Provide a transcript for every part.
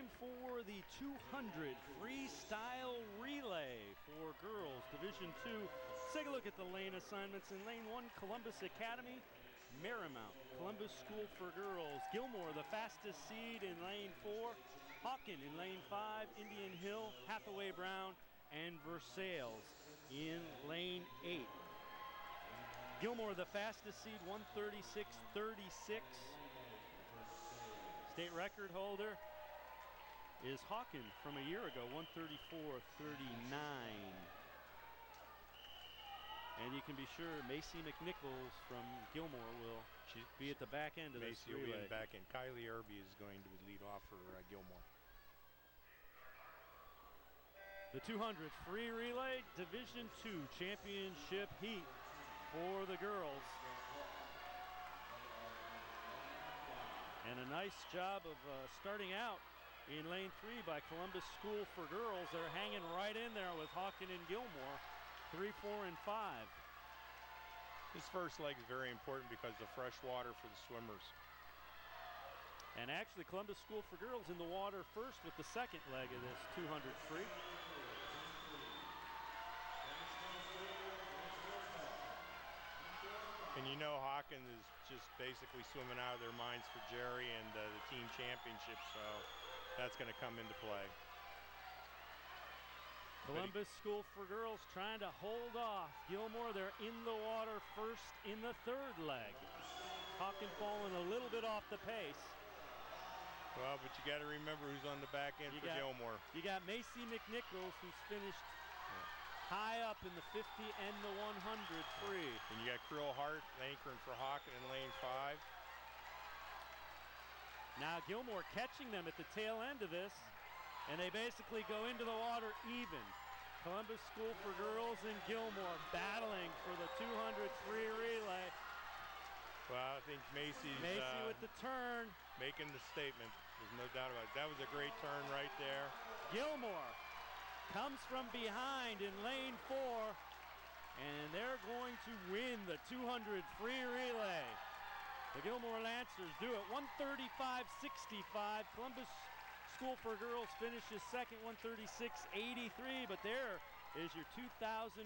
time for the 200 freestyle relay for girls, Division II. Let's take a look at the lane assignments. In lane 1, Columbus Academy, Marymount, Columbus School for Girls, Gilmore, the fastest seed in lane 4, Hawken in lane 5, Indian Hill, Hathaway Brown, and Versailles in lane 8. Gilmore, the fastest seed, 136.36. State record holder is Hawken from a year ago, 134.39. And you can be sure Macy McNichols from Gilmore will be at the back end of this relay. Macy will be in the back end. Kylie Irby is going to lead off for Gilmore. The 200 free relay Division II championship heat for the girls. And a nice job of starting out in lane 3 by Columbus School for Girls. They're hanging right in there with Hawken and Gilmore, 3, 4, and 5. This first leg is very important because of fresh water for the swimmers. And actually Columbus School for Girls in the water first with the second leg of this 200 free. And you know Hawken is just basically swimming out of their minds for Jerry and the team championship, so that's going to come into play. Columbus School for Girls trying to hold off Gilmore. They're in the water first in the third leg. Hawken falling a little bit off the pace. Well, but you got to remember who's on the back end for Gilmore. You got Macy McNichols, who's finished high up in the 50 and the 100 free. And you got Krill Hart anchoring for Hawken in lane 5. Now Gilmore catching them at the tail end of this, and they basically go into the water even. Columbus School for Girls and Gilmore battling for the 200 free relay. Well, I think Macy with the turn. Making the statement, there's no doubt about it. That was a great turn right there. Gilmore comes from behind in lane 4, and they're going to win the 200 free relay. The Gilmore Lancers do it, 135.65. Columbus School for Girls finishes second, 136.83, but there is your 2004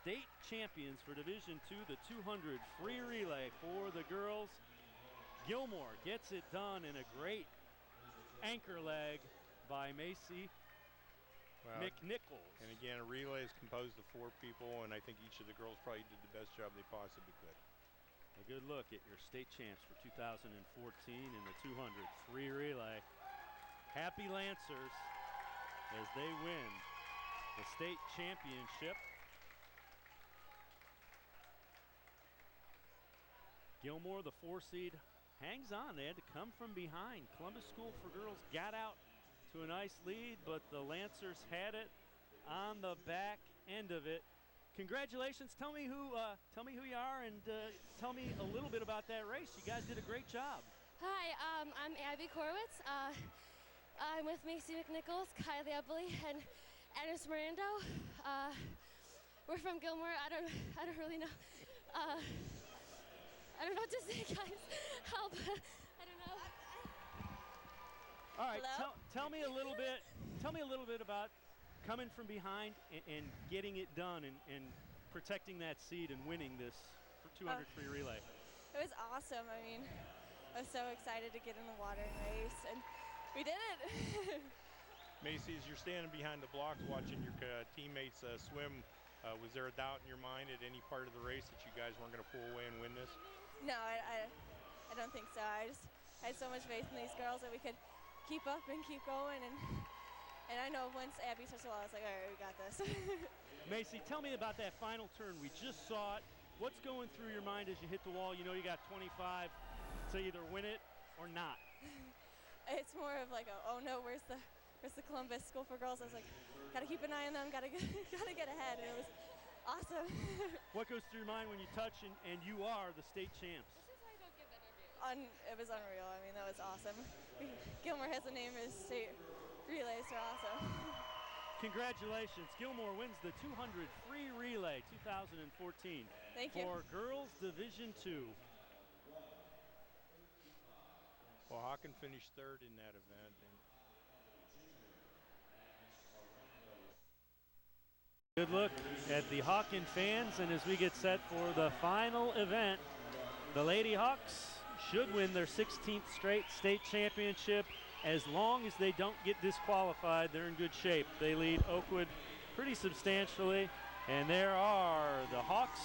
state champions for Division II, the 200 free relay for the girls. Gilmore gets it done in a great anchor leg by Macy McNichols. And again, a relay is composed of 4 people, and I think each of the girls probably did the best job they possibly could. A good look at your state champs for 2014 in the 200 free relay. Happy Lancers as they win the state championship. Gilmore, the 4 seed, hangs on. They had to come from behind. Columbus School for Girls got out to a nice lead, but the Lancers had it on the back end of it. Congratulations. Tell me who you are, and tell me a little bit about that race. You guys did a great job. Hi, I'm Abby Korwitz. I'm with Macy McNichols, Kylie Ebley, and Anis Mirando. We're from Gilmore. I don't really know. I don't know what to say, guys. Help. I don't know. All right. Hello? Tell me a little bit about coming from behind and getting it done and protecting that seed and winning this 200 free relay. It was awesome. I mean, I was so excited to get in the water and race, and we did it. Macy, as you're standing behind the blocks watching your teammates swim, was there a doubt in your mind at any part of the race that you guys weren't going to pull away and win this? No, I don't think so. I had so much faith in these girls that we could keep up and keep going, and I know once Abby touched the wall, I was like, all right, we got this. Macy, tell me about that final turn. We just saw it. What's going through your mind as you hit the wall? You know you got 25 to either win it or not. It's more of like, oh no, where's the Columbus School for Girls? I was like, gotta keep an eye on them, gotta get ahead, and it was awesome. What goes through your mind when you touch and you are the state champs? This is why I don't give interviews. It was unreal. I mean, that was awesome. Gilmore has a name as state relays are awesome. Congratulations. Gilmore wins the 200 free relay 2014 Thank you. for Girls Division II. Well, Hawken finished third in that event. Good look at the Hawken fans, and as we get set for the final event, the Lady Hawks should win their 16th straight state championship. As long as they don't get disqualified, they're in good shape. They lead Oakwood pretty substantially, and there are the Hawks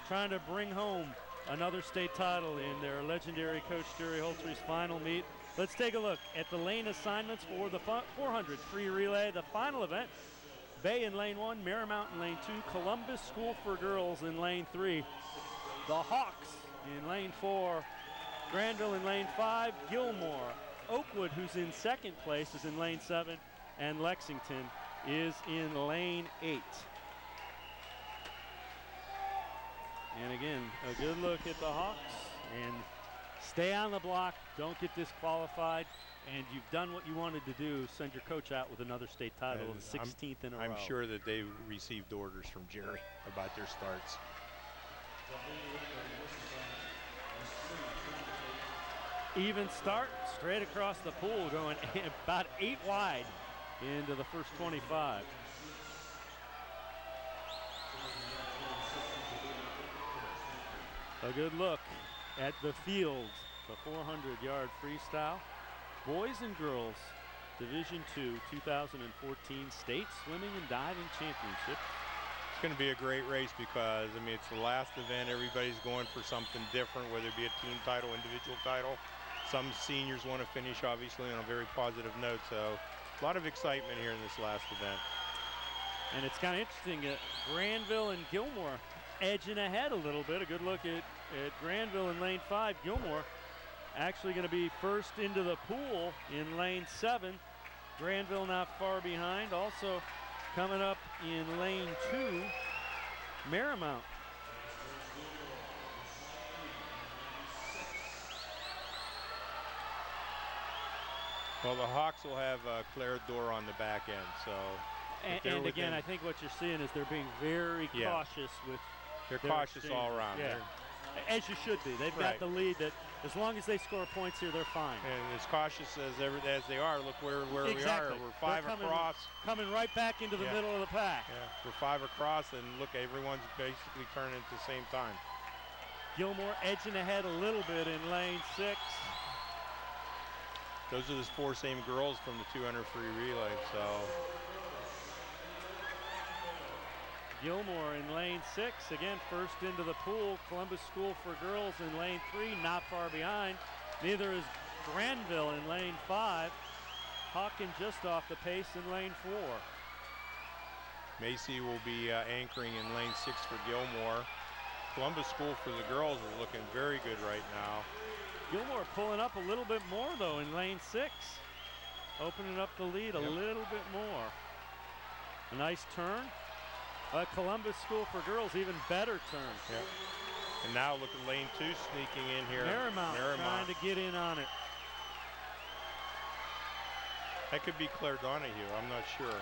trying to bring home another state title in their legendary coach Jerry Holtry's final meet. Let's take a look at the lane assignments for the 400 free relay, the final event. Bay in lane 1, Marymount in lane 2, Columbus School for Girls in lane 3. The Hawks in lane 4, Granville in lane 5, Gilmore. Oakwood, who's in second place, is in lane 7, and Lexington is in lane 8. And again, a good look at the Hawks, and stay on the block, don't get disqualified, and you've done what you wanted to do, send your coach out with another state title, the 16th in a row. I'm sure that they received orders from Jerry about their starts. Even start, straight across the pool, going about 8 wide into the first 25. A good look at the field, the 400-yard freestyle. Boys and girls, Division II 2014 State Swimming and Diving Championship. It's going to be a great race because, I mean, it's the last event. Everybody's going for something different, whether it be a team title, individual title. Some seniors want to finish, obviously, on a very positive note. So a lot of excitement here in this last event. And it's kind of interesting, Granville and Gilmore edging ahead a little bit. A good look at Granville in lane 5. Gilmore actually going to be first into the pool in lane 7. Granville not far behind. Also coming up in lane 2, Marymount. Well, the Hawks will have Claire Dorr on the back end, so. And again, I think what you're seeing is they're being very cautious with. They're cautious all around. Yeah. As you should be. They've got the lead that as long as they score points here, they're fine. And as cautious as they are, look where we are. We're 5 across. Coming right back into the middle of the pack. Yeah, we're 5 across, and look, everyone's basically turning at the same time. Gilmore edging ahead a little bit in lane 6. Those are the 4 same girls from the 200 free relay, so. Gilmore in lane 6, again first into the pool. Columbus School for Girls in lane 3, not far behind. Neither is Granville in lane 5. Hawken just off the pace in lane 4. Macy will be anchoring in lane 6 for Gilmore. Columbus School for the Girls is looking very good right now. Gilmore pulling up a little bit more though in lane 6. Opening up the lead a little bit more. A nice turn. Columbus School for Girls, even better turn. Yep. And now look at lane 2 sneaking in here. Marymount trying to get in on it. That could be Claire Donahue, I'm not sure.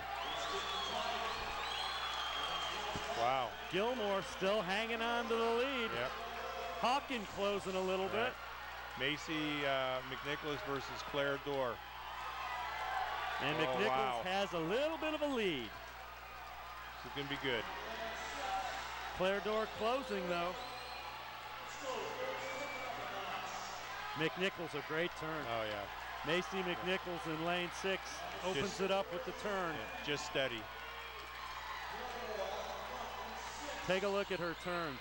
Wow. Gilmore still hanging on to the lead. Yep. Hawken closing a little bit. Macy McNicholas versus Claire Dorr. And McNicholas has a little bit of a lead. This is going to be good. Claire Dorr closing though. McNichols a great turn. Oh yeah. Macy McNichols in lane 6 opens it up with the turn. Yeah, just steady. Take a look at her turns.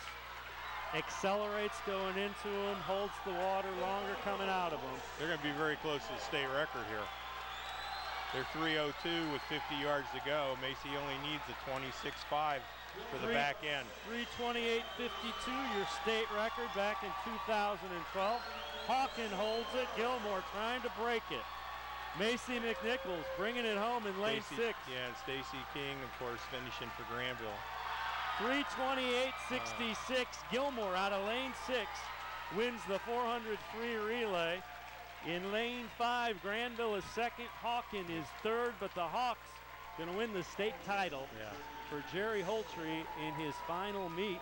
Accelerates going into them, holds the water longer coming out of them. They're going to be very close to the state record here. They're 3:02 with 50 yards to go. Macy only needs a 26.5 for the back end. 3:28.52, your state record back in 2012. Hawken holds it. Gilmore trying to break it. Macy McNichols bringing it home in lane 6. Yeah, and Stacy King, of course, finishing for Granville. 3:28.66. Gilmore out of lane 6 wins the 400 free relay. In lane 5, Granville is second. Hawken is third, but the Hawks going to win the state title for Jerry Holtry in his final meet.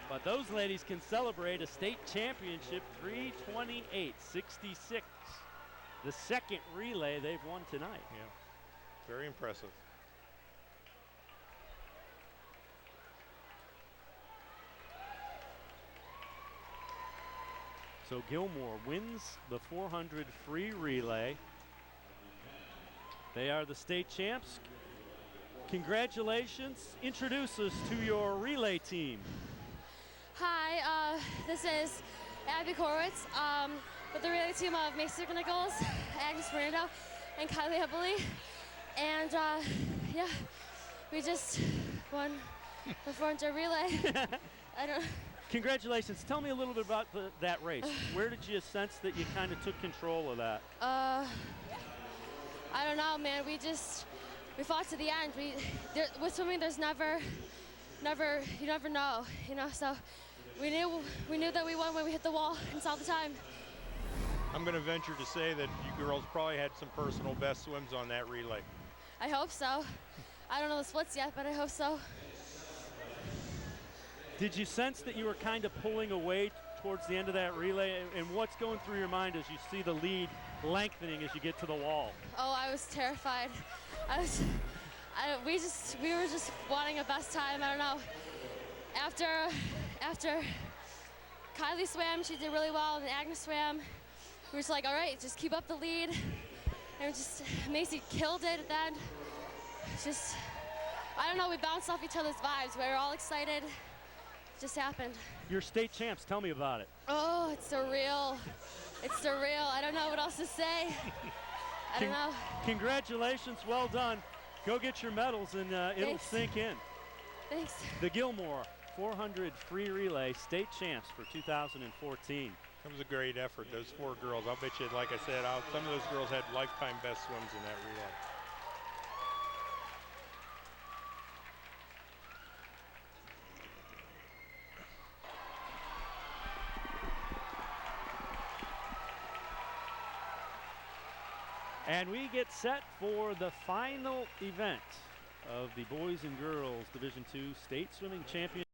But those ladies can celebrate a state championship 3:28.66. The second relay they've won tonight. Yeah, very impressive. So Gilmore wins the 400 free relay. They are the state champs. Congratulations. Introduce us to your relay team. Hi, this is Abby Korwitz with the relay team of Macy Nichols, Agnes Miranda, and Kylie Hubbley. And yeah, we just won the 400 relay. I don't. Congratulations. Tell me a little bit about that race. Where did you sense that you kind of took control of that? I don't know, man. We fought to the end. With swimming, there's never, you never know, you know. So we knew that we won when we hit the wall. It's all the time. I'm going to venture to say that you girls probably had some personal best swims on that relay. I hope so. I don't know the splits yet, but I hope so. Did you sense that you were kind of pulling away towards the end of that relay? And what's going through your mind as you see the lead lengthening as you get to the wall? Oh, I was terrified. We were just wanting a best time. I don't know. After Kylie swam, she did really well, and Agnes swam. We were just like, all right, just keep up the lead. And Macy killed it at the end. I don't know, we bounced off each other's vibes. We were all excited. It just happened. You're state champs, tell me about it. Oh, it's surreal. It's surreal. I don't know what else to say. I don't know. Congratulations, well done. Go get your medals and it'll sink in. Thanks. The Gilmore 400 free relay state champs for 2014. That was a great effort, those four girls. I'll bet you, like I said, some of those girls had lifetime best swims in that relay. And we get set for the final event of the boys and girls Division II State Swimming Championship.